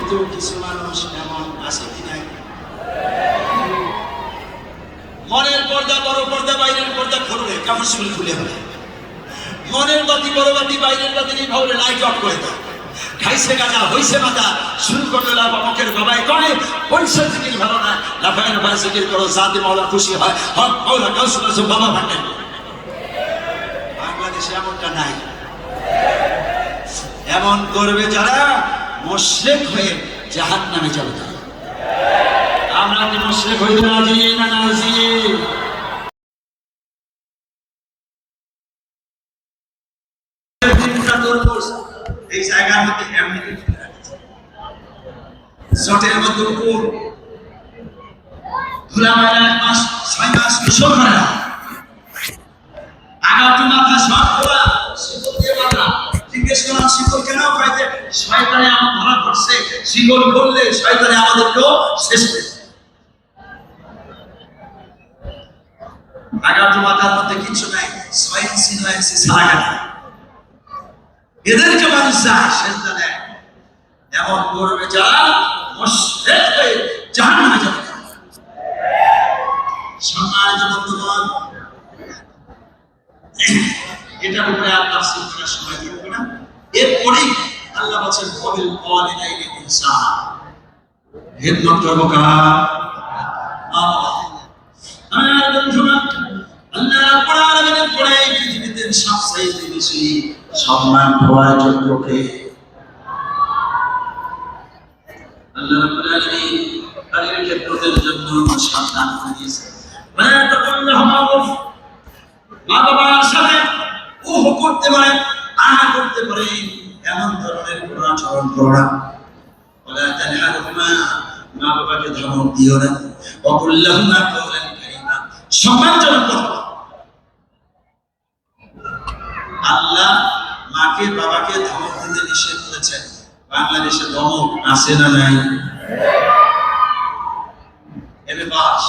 কিন্তু কিছু মানুষ এমন আছে কি নাই, মনের পর্দা বড় পর্দা, বাইরের পর্দা খুলবে, কাপড় চুল খুলে হবে, মনের বাতি বড় বাতি, বাইরের বাতি নেই ভাবলে লাইট অফ করে দেয়, খাইছে গাঁজা হইছে মাথা, শুরু করলে লাভ আমাকের বাবাই করে, পয়সা জিকির ভালো না, লাফায় লাফায় জিকির করো, জাতি মাওলা খুশি হয়, হক মাওলা কাউসুল বাবা ভান্ডেন। বাংলাদেশে এমনটা নাই। এমন করবে যারা মুশরিক হয়ে জাহান্নামে যাবে। আমরা কি মুশরিক হইতে রাজি না রাজি? এই জায়গার মধ্যে এমনি জটের মধ্যে উপর ধুলা মারা 1 মাস 6 মাস গোসল করে না, আগাটু মাথা সব খোলা, শিকল দিয়ে বাঁধা। জিজ্ঞেস করলাম শিকল কেন? পাইতে শয়তানে আমার ধরা পড়ছে, শিকল করলে শয়তানে আমাদেরকেও শেষ করে। আগাটু মাথার মধ্যে কিছু নাই, 6 ইঞ্চি 9 ইঞ্চি সারা কাটা, এদেরকে মানুষ যায় সেজদা দেয়। এমন করবে যারা মুশরিক হয়ে জাহান্নামে যাবে। সম্মানিত বন্ধুগণ, এটার উপরে আর তাফসীর করার সময় দিব না। এরপরেই আল্লাহ বলেন কবিল ওয়ালিদাইনি ইহসান, হিদমত করব কার? আল্লাহ। আমার বন্ধুগণ, আল্লাহ রাব্বুল আলামিনের পরে পৃথিবীতে সবচেয়ে বেশি সম্মান পাওয়ার যোগ্যকে আল্লাহ রাব্বুল আলামিন তাদের ক্ষেত্রের জন্য সন্তান দিয়েছে। মানে তখন মা বাবার সাথে ও করতে পারে, আহা করতে পারে, এমন ধরনের কোন আচরণ করো না। ওয়ালা তানহারহুমা, মা বাবাকে ধমক দিও না। ওয়া কুল লাহুমা কাওলান কারীমা, সম্মানজনক কথা। আল্লাহ মাকে বাবাকে ধমক দিতে নিষেধ করেছেন। বাংলাদেশে ধমক আছে না নাই? এবে বাস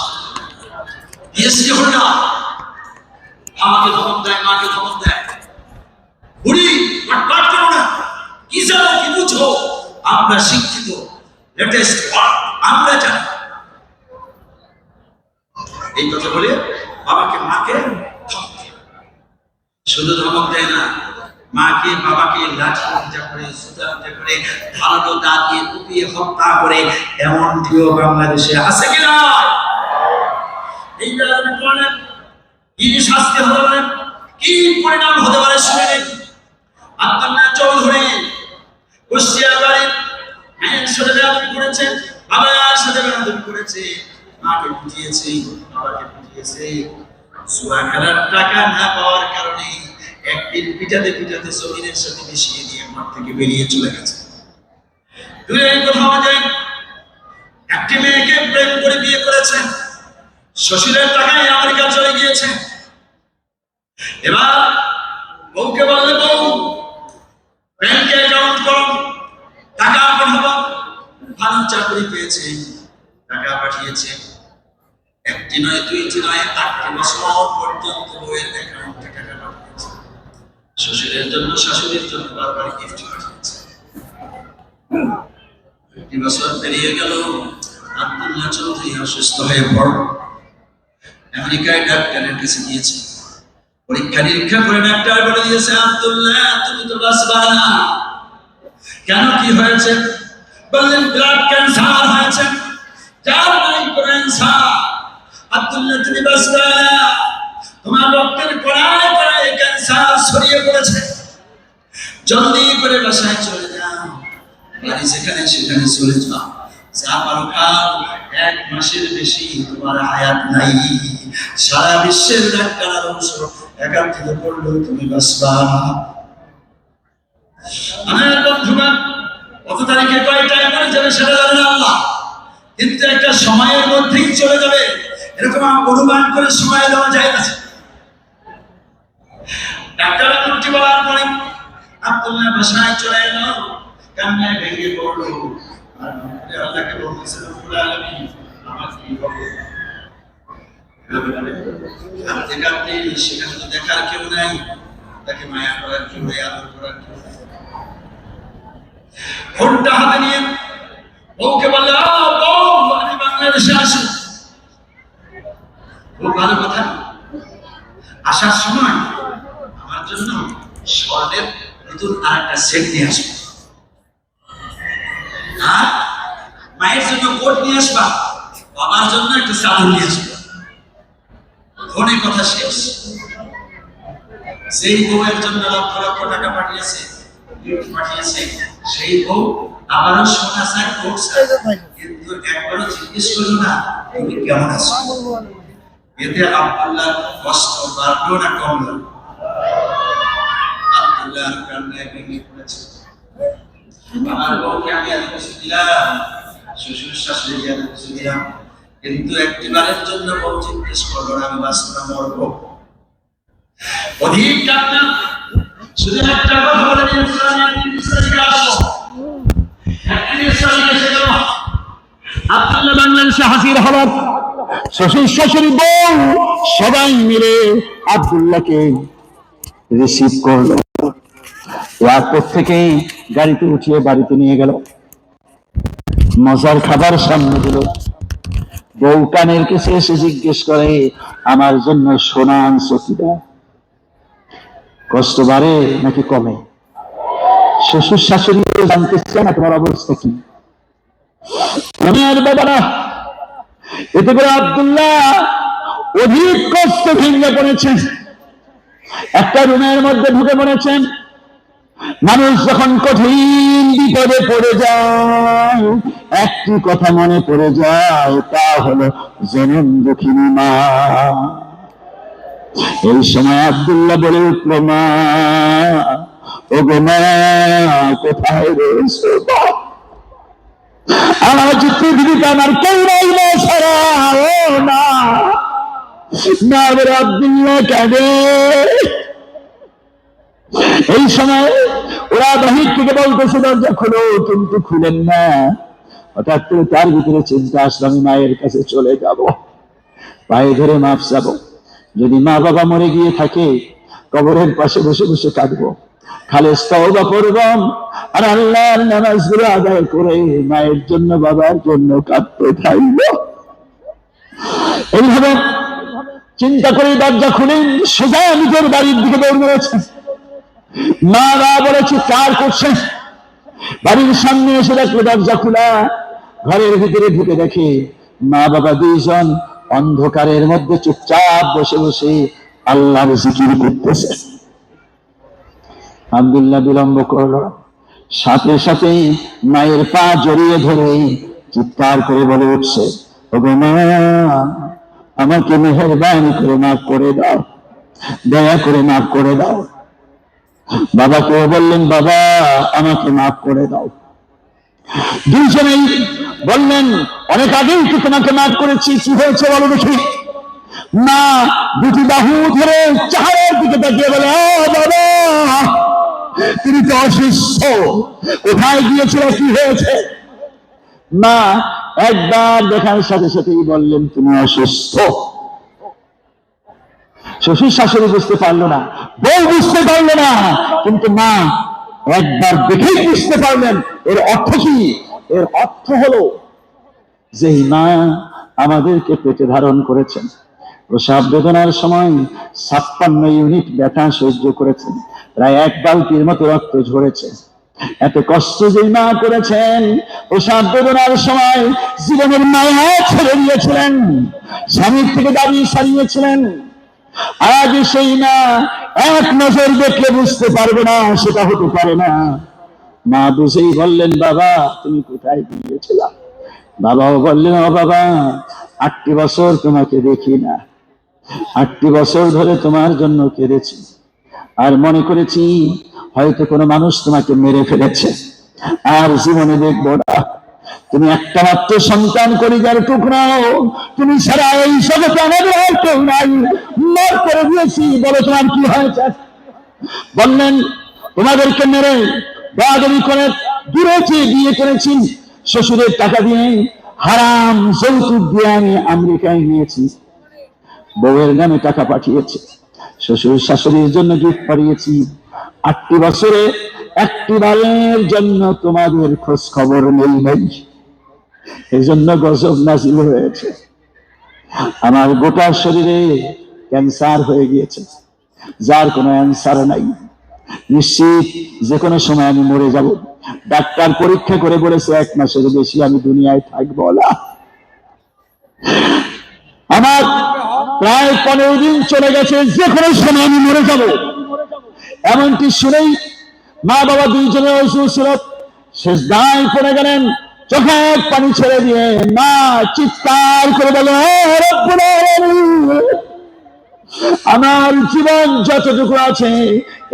বিএসসি হলো আমাকে ধমক দেয়, মাকে ধমক দেয়, বুড়ি বাটপাট করো না, কি জানো কি বুঝো, আমরা শিক্ষিত, লেটেস্ট আমরা জানি। এই কথা বলে বাবাকে মাকে ধমক দেয়। শুধু ধমক দেয় না, মাকে বাবাকে লাঠি হত্যা করে, সুতা হত্যা করে, ধারালো দাঁত দিয়ে কুপিয়ে হত্যা করে, এমনটিও বাংলাদেশে আছে কিনা? এই কারণে বলেন কি শাস্তি হতে পারে, কি পরিণাম হতে পারে শুনে নিন। আব্দুল্লাহ চৌধুরী কুষ্টিয়াবাড়ি মায়ের সাথে বেয়াদবি করেছে, বাবার সাথে বেয়াদবি করেছে, মাকে বুঝিয়েছে, বাবাকে বুঝিয়েছে। জুয়া খেলার টাকা না পাওয়ার কারণে একদিন পিটাতে পিটাতে জমিনের সাথে মিশিয়ে দিয়ে ঘর থেকে বেরিয়ে চলে গেছে। দূরে কোথাও যায় একটি মেয়েকে প্রেম করে বিয়ে করেছে, শ্বশুরের টাকায় আমেরিকা চলে গিয়েছে। এবার বউকে বললে, বউ ব্যাংকে অ্যাকাউন্ট করো, টাকা পাঠাবো। ভালো চাকরি পেয়েছে, টাকা পাঠিয়েছে। একটি নয়, দুইটি নয়, 8টি বছর পর্যন্ত বউয়ের অ্যাকাউন্টে টাকা পাঠিয়েছে। শ্বশুরের জন্য, শাশুড়ির জন্য বারবার গিফট পাঠিয়েছে। 2 বছর পেরিয়ে গেল, আব্দুল্লাহ চৌধুরী অসুস্থ হয়ে পড়ল। আমেরিকায় ডাক্তারের কাছে গিয়েছে, পরীক্ষা নিরীক্ষা করে ডাক্তার বলে দিয়েছে, আব্দুল্লাহ তুমি তো বাঁচবা না। কেন, কি হয়েছে? বললেন ব্লাড ক্যান্সার হয়েছে। যার নাই ক্যান্সার, আব্দুল্লাহ তুমি বাঁচবা না, তোমার রক্তের কড়ায় কড়ায় ক্যান্সার ছড়িয়ে পড়েছে। জলদি করে বাসায় চলে যাও, বাড়ি যেখানে সেখানে চলে যাও, যা পারো খাও। 1 মাসের বেশি তোমার হায়াত নাই। সারা বিশ্বের ডাক্তার অবশ্য একান্তিত করলেও তুমি বাঁচবা না। আমার বন্ধুগণ, কত তারিখে কয়টা মরে যাবে সেটা জানেন আল্লাহ, কিন্তু একটা সময়ের মধ্যেই চলে যাবে, এরকম অনুমান করে সময় দেওয়া যায় না। ডাক্তার উল্টি বলার পরে আব্দুল্লাহ বাসায় চলে এলো, কান্নায় ভেঙে পড়লো, আর আল্লাহকে বলতেছে, রব্বুল আলামিন আমার কি হবে? কাঁদতে কাঁদতে সেখানে তো দেখার কেউ নাই, তাকে মায়া করার কেউ নাই, আদর করার কেউ নাই। ফোনটা হাতে নিয়ে আসার সময় আমার জন্য স্বর্ণের নতুন আরেকটা সেট নিয়ে আসবে, আর মায়ের জন্য কোট নিয়ে আসবা, বাবার জন্য একটা চাদর নিয়ে আসবা। ফোনে কথা শেষ। সেই বউয়ের জন্য লক্ষ লক্ষ টাকা পাঠিয়েছে, পাঠিয়েছে, সেই বউ আবারও সোনা চায়, কোট চায়, কিন্তু একবারও জিজ্ঞেস করলো না তুমি কেমন আছো। এতে আব্দুল্লাহ কষ্ট বাড়লো না কমলো? আব্দুল্লাহ কান্নায় ভেঙে পড়েছে। আমার বউকে আমি এত কিছু দিলাম, শ্বশুর শাশুড়ি এত কিছু দিলাম, কিন্তু একটিবারের জন্য বউ জিজ্ঞেস করলো না আমি বাঁচবো না মরবো। অধিক কান্না, শুধু একটা কথা বলে দিন, আব্দুল্লাহ বাংলাদেশে হাজির হলাম। শ্বশুর শাশুড়ি বউ সবাই মিলে আব্দুল্লাহকে রিসিভ করলো, এয়ারপোর্ট থেকে গাড়িতে উঠিয়ে বাড়িতে নিয়ে গেল। মজার খাবার সামনে দিল। বউ কানের কাছে এসে জিজ্ঞেস করে আমার জন্য সোনা আনছো কিনা? কষ্ট বাড়ে নাকি কমে? শ্বশুর শাশুড়ি জানতে চায় না তোমার অবস্থা কি। আমার বাবারা, এতে করে আব্দুল্লাহ অধিক কষ্ট ভেঙে পড়েছেন। একটা রুমের মধ্যে ঢুকে পড়েছেন। মানুষ যখন কঠিন বিপদে পড়ে যায় একটি কথা মনে পড়ে যায়, তা হলো জনম দুঃখিনী মা। এই সময় আব্দুল্লাহ বলে উঠল, মা, ও গো মা, কোথায় রয়েছে? আজ পৃথিবীতে আমার কেউ নাই না ছাড়া, ও না। না বলে আব্দুল্লাহ কাঁদে। এই সময় ওরা বাহির থেকে বলতেছে দরজা খোলো, কিন্তু খুলেন না। হঠাৎ করে তার ভিতরে চিন্তা আসলো, আমি মায়ের কাছে চলে যাব, পায়ে ধরে মাফ চাবো। যদি মা বাবা মরে গিয়ে থাকে কবরের পাশে বসে বসে কাঁদবো, খালেস তওবা করলাম, আর আল্লাহর নামাজগুলো আদায় করে মায়ের জন্য বাবার জন্য কাঁদতে থাকবো। এইভাবে চিন্তা করে দরজা খুলে সোজা নিজের বাড়ির দিকে দৌড় মেরেছে। মা বাবা বলেছে কার করছে। বাড়ির সামনে এসে দেখলো দরজা খোলা। ঘরের ভিতরে ঢুকে দেখে মা বাবা দুইজন অন্ধকারের মধ্যে চুপচাপ বসে বসে আল্লাহর জিকির করতেছে। আব্দুল্লাহ বিলম্ব করলো, সাথে সাথে মায়ের পা জড়িয়ে ধরে চিৎকার করে বলে উঠছে, ওগো মা, আমাকে মেহেরবানি করে মাফ করে দাও, দয়া করে মাফ করে দাও। বাবাকে বললেন, বাবা আমাকে মাফ করে দাও। দুইজনেই বললেন, অনেক আগেই তো তোমাকে মাফ করেছি, কি হয়েছে বলো দেখি। মা দুটি বাহু ধরে চেহারার দিকে তাকিয়ে বলে, বাবা তুমি তো অসুস্থ, কোথায় গিয়েছিল, কি হয়েছে? মা একবার দেখার সাথে সাথেই বললেন, তুমি অসুস্থ। শ্বশুর শাশুড়ি বুঝতে পারলো না, বউ বুঝতে পারলো না, কিন্তু মা একবার দেখেই বুঝতে পারলেন। এর অর্থ কি? এর অর্থ হলো যে মা আমাদেরকে পেটে ধারণ করেছেন, প্রসব বেদনার সময় 56 ইউনিট ব্যথা সহ্য করেছেন, প্রায় 1 বালতির মতো রক্ত ঝরেছে। এত কষ্ট যে মা করেছেন, প্রসব বেদনার সময় জীবনের মায়া ছেড়ে দিয়েছিলেন, স্বামীর থেকে দাবি সারিয়েছিলেন। আজ সেই না এক নজর দেখলে বুঝতে পারবে না, সেটা হতে পারে না। মা বুঝেই বললেন, বাবা তুমি কোথায় গিয়েছিলা? বাবাও বললেন, ও বাবা, 8টি বছর তোমাকে দেখি না, 8টি বছর ধরে তোমার জন্য কেঁদেছি, আর মনে করেছি হয়তো কোনো মানুষ তোমাকে মেরে ফেলেছে, আর জীবনে দেখবো না। তুমি একটা মাত্র সন্তান, কলিজার টুকরাও, তুমি ছাড়া এই জগতে আমাদের আর কেউ নাই, মার করে দিয়েছি, বলো তোমার কি হয়েছে? বললেন, তোমাদেরকে মেরে বাড়াবাড়ি করে দূরেছি, বিয়ে করেছি শ্বশুরের টাকা দিয়ে, হারাম যৌতুক দিয়ে আমি আমেরিকায় নিয়েছি, বউয়ের নামে টাকা পাঠিয়েছি, শ্বশুর শাশুড়ির জন্য গিফট পাঠিয়েছি, 8টি বছরে একটি বারের জন্য তোমাদের খোঁজ খবর নেই। এই জন্য গজব নাজিল হয়েছে, আমার গোটা শরীরে ক্যান্সার হয়ে গিয়েছে। যার কোনো অ্যান্সার নাই। নিশ্চিত যে কোনো সময় আমি মরে যাব। ডাক্তার পরীক্ষা করে বলেছে 1 মাসের বেশি আমি দুনিয়ায় থাকবো না। আমার প্রায় 15 দিন চলে গেছে, যে কোনো সময় আমি মরে যাব। এমনটি শুনেই মা বাবা দুইজনে ছিল সেজদায় পড়ে গেলেন, চোখের পানি ছেড়ে দিয়ে মা চিৎকার করে বললেন, হে রব্বুল আলামিন, আমার জীবন যতটুকু আছে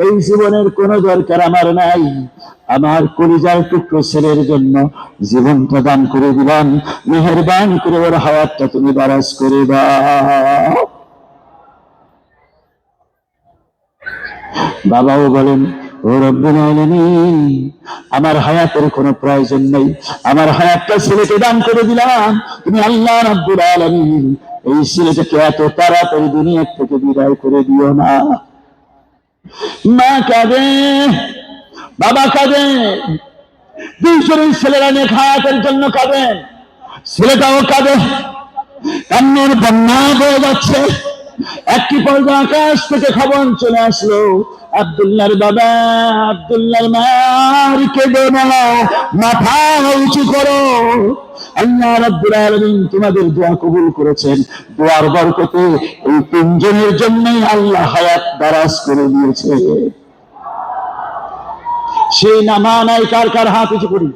এই জীবনের কোনো দরকার আমার নাই, আমার কলিজার টুকরো ছেলের জন্য জীবনটা দান করে দিলাম, মেহেরবানি করে ওর হায়াতটা তুমি দারাজ করে দাও। বাবাও বলেন, ও রব্বুল আলামিন, আমার হায়াতের কোনো প্রয়োজন নেই, আমার হায়াতটা ছেলেকে দান করে দিলাম, তুমি আল্লাহ রাব্বুল আলামিন এই ছেলেটাকে এত তাড়াতাড়ি দুনিয়া থেকে বিদায় করে দিও না। মা কাঁদে, বাবা কাঁদে, দুইজনের ছেলেরা নিয়ে হায়াতের জন্য কাঁদেন, ছেলেটাও কাঁদে, কান্নার বন্যা বয়ে যাচ্ছে। একটি পর্যায়ে আকাশ থেকে খবর চলে আসলো, আব্দুল্লাহর বাবা, আব্দুল্লাহর মার কেঁদো না, মাথা উঁচু করো, আল্লাহ রাব্বুল আলামিন তোমাদের দোয়া কবুল করেছেন, দোয়ার বরকতে এই 3 জনের জন্যই আল্লাহ হায়াত দারাজ করে দিয়েছে। সেই নামা নাই কার কার হাত উঁচু করি,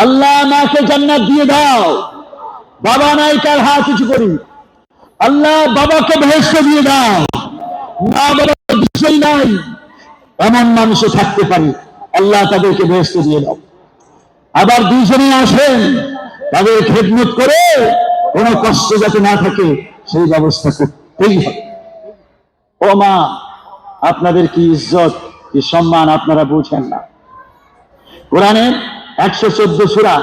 আল্লাহ মাকে জান্নাত দিয়ে দাও। বাবা নাই কার হাত উঁচু করি, আল্লাহ বাবাকে বেহেশত দিয়ে দাও। মা বাবা কিছুই নাই এমন মানুষও থাকতে পারে, আল্লাহ তাদেরকে বেহেশত দিয়ে দাও। আবার দুইজনে আসেন, তাদের খেদমত করে কোনো কষ্ট যাতে না থাকে সেই ব্যবস্থা করতেই হবে। ও মা, আপনাদের কি ইজ্জত কি সম্মান আপনারা বুঝেন না। কোরআনের 114 সূরা,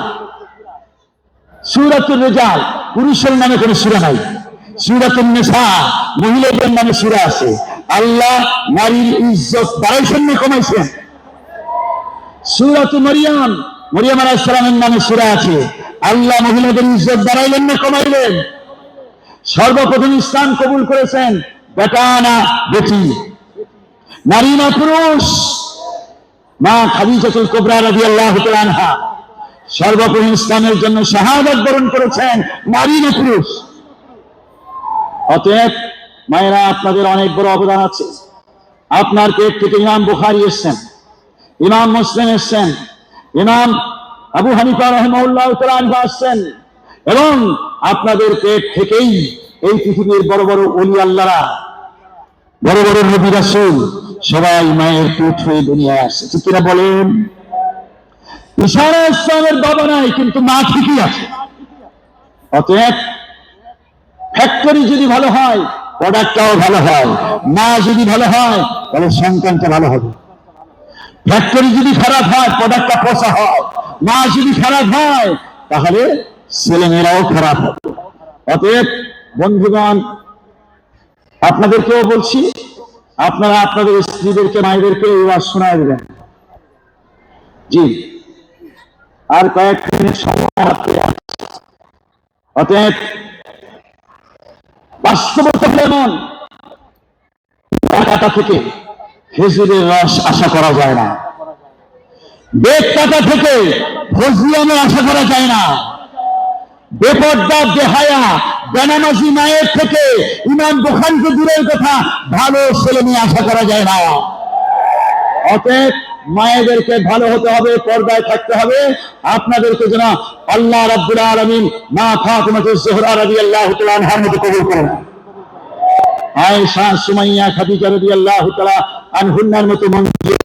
সূরাতুর রিজাল পুরুষের নামে কোনো সূরা নাই, সূরাতুন নিসা মহিলাদের নামে সূরা আছে। আল্লাহ নারীর ইজ্জত বাড়াইছেন না কমাইছেন? সূরাতুল মারিয়াম, মরিয়ম আলাইহিস সালামের নামে সূরা আছে, আল্লাহ মহিলাদের ইজ্জত বাড়াইলেন না কমাইলেন? সর্বপ্রথম ইসলাম কবুল করেছেন বেটা না বেটি, নারী না পুরুষ। মা খাদিজাতুল কুবরা রাদিয়াল্লাহু তাআলা আনহা সর্বপ্রথম ইসলামের জন্য শাহাদাত বরণ করেছেন, নারী না পুরুষ। অতএব মায়েরা, আপনাদের অনেক বড় অবদান আছে। আপনার পেট থেকে ইমাম বুখারী এসেছেন, ইমাম মুসলিম এসেছেন, ইমাম আবু হানিফা রাহিমাহুল্লাহু তাআলা আসছেন, এবং আপনাদের পেট থেকেই এই পৃথিবীর বড় বড় ওলি আল্লাহরা, বড় বড় নবী রাসূল সবাই মায়ের পেট হয়ে দুনিয়ায় আসছে। ঠিক কিনা বলেন? ঈসা আলাইহিস সালামের বাবা নাই, কিন্তু মা ঠিকই আছে। অতএব ফ্যাক্টরি যদি ভালো হয়, প্রোডাক্টটাও ভালো হয়। মা যদি ভালো হয়, তাহলে সন্তানটা ভালো হবে। ফ্যাক্টরি যদি খারাপ হয়, প্রোডাক্টটা পচা হয়। মা যদি খারাপ হয়, তাহলে ছেলেমেয়েরাও খারাপ হবে। অতএব বন্ধুগণ, আপনাদেরকেও বলছি, আপনারা আপনাদের স্ত্রীদেরকে, মায়েদেরকে এই ওয়াজ শোনায় দেবেন। জি, আর কয়েক মিনিট সময় হাতে আছে। অতএব বাস্তবতা যেমন, কাটা থেকে খেজুরের রস আশা করা যায় না, বেত কাটা থেকে ফজলিয়ামের আশা করা যায় না, বেপর্দা বেহায়া বেনামাজি মায়ের থেকে ইমাম বুখারীকে দূরের কথা ভালো ছেলে মেয়ে আশা করা যায় না। অতএব মায়েদেরকে ভালো হতে হবে, পর্দায় থাকতে হবে। আপনাদেরকে যেন আল্লাহ রাব্বুল আলামিন মা ফাতিমাতুজ জোহরা রাদিয়াল্লাহু তাআলা আনহার মতো কবুল করেন, আয়েশা, সুমাইয়া, খাদিজা রাদিয়াল্লাহু তাআলা আনহুন্নার মতো মঞ্জুর